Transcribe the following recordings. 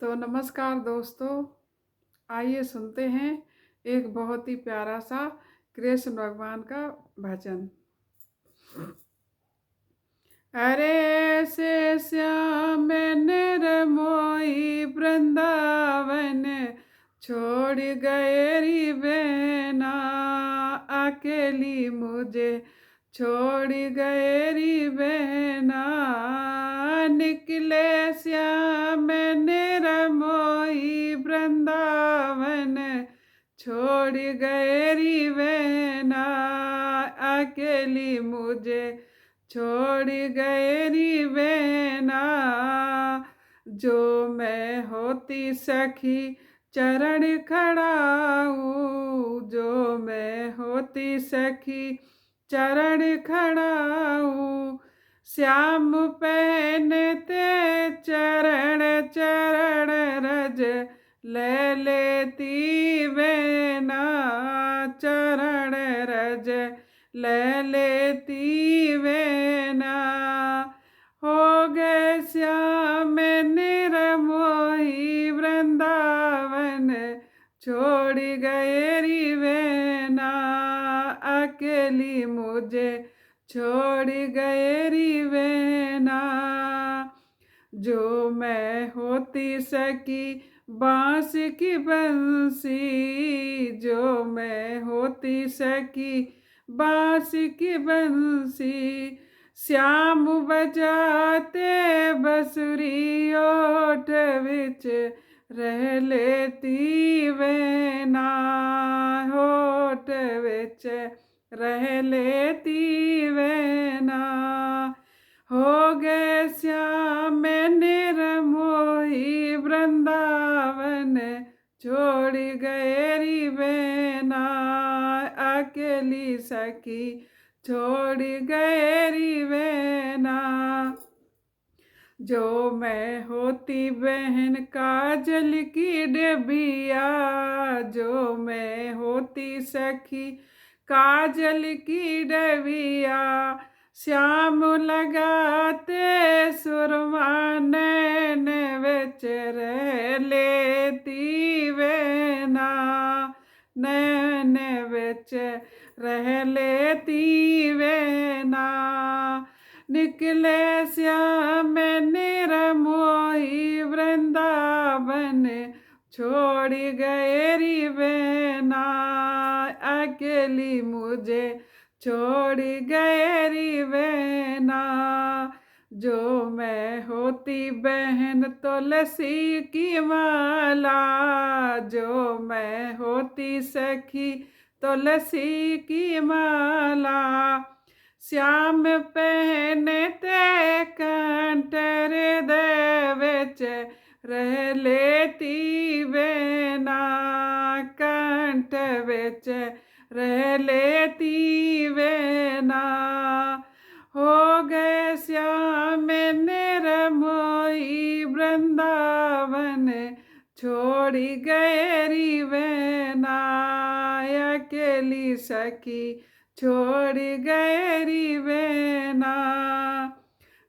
तो नमस्कार दोस्तों, आइए सुनते हैं एक बहुत ही प्यारा सा कृष्ण भगवान का भजन। अरे ऐसे श्याम निर्मोही वृंदावन छोड़ गए री बेना, अकेली मुझे छोड़ गए री बेना। निकले श्याम निर्मोही वृंदावन छोड़ गए री बेना, अकेली मुझे छोड़ गए री बेना। जो मैं होती सखी चरण खड़ाऊँ, जो मैं होती सखी चरण खड़ाऊँ। श्याम पहनते चरण चरण रज ले लेती बेना, चरण रज ले लेती बेना। हो गए श्याम निर्मोही वृंदावन छोड़ गए री बेना, अकेली मुझे छोड़ गए री बेना। जो मैं होती सकी बांस की बंसी, जो मैं होती सकी बांस की बंसी। श्याम बजाते बंसुरी ओठ विच रह लेती बेना, होठ विच रह लेती बेना। हो गए श्याम निर्मोही वृंदावन छोड़ गए री बेना, अकेली सखी छोड़ गए री बेना। जो मैं होती बहन काजल की डबिया, जो मैं होती सखी काजल की डबिया। श्याम लगाते सुरमा नैन विच रह लेती बेना, नैन विच रह लेती बेना। निकले श्याम निर्मोही वृंदावन छोड़ गए री बेना, अकेली मुझे छोड़ गए री बेना। जो मैं होती बहन तुलसी की माला, जो मैं होती सखी तुलसी की माला। श्याम पहनते कंठ हृदय विच रह लेती बेना, कंठ विच रह लेती बेना। हो गए श्याम निर्मोही वृंदावन छोड़ गए री बेना, अकेली सखी छोड़ गए री बेना।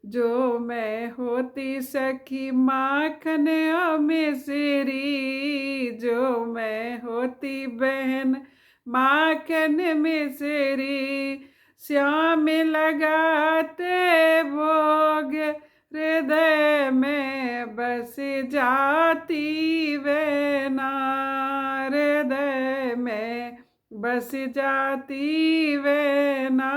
जो मैं होती सखी माखन मिश्री, जो मैं होती बहन माखन मिश्री। श्याम लगाते भोग हृदय में बस जाती बेना, हृदय में बस जाती बेना।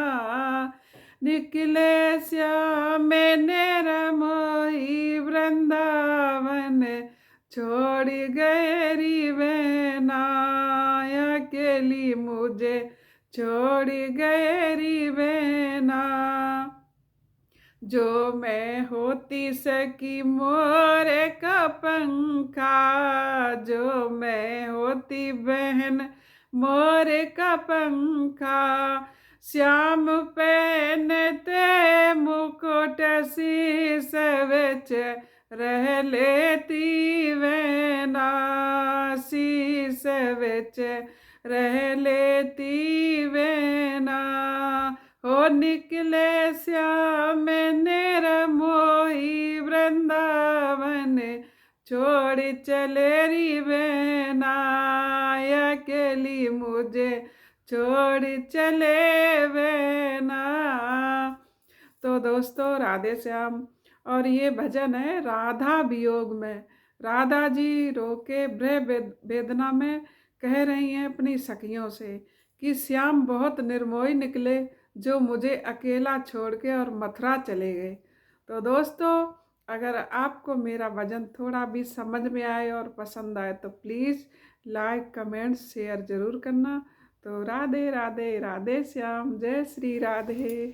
निकले श्याम निर्मोही वृंदावन छोड़ गए री बेना, अकेली मुझे छोड़ गए री बेना। जो मैं होती सकी मोर का पंखा, जो मैं होती बहन मोर का पंखा। श्याम पहनते मुकुट शीस विच रह लेती बेना, शीस विच रह लेती बेना। हो निकले श्याम निर्मोही वृंदावन छोड़ चले री बहना अकेली मुझे छोड़ चले बहना। तो दोस्तों राधे श्याम। और ये भजन है राधा वियोग में। राधा जी रोके वेदना में कह रही हैं अपनी सखियों से कि श्याम बहुत निर्मोही निकले जो मुझे अकेला छोड़ के और मथुरा चले गए। तो दोस्तों अगर आपको मेरा भजन थोड़ा भी समझ में आए और पसंद आए तो प्लीज़ लाइक कमेंट शेयर ज़रूर करना। तो राधे राधे, राधे श्याम, जय श्री राधे।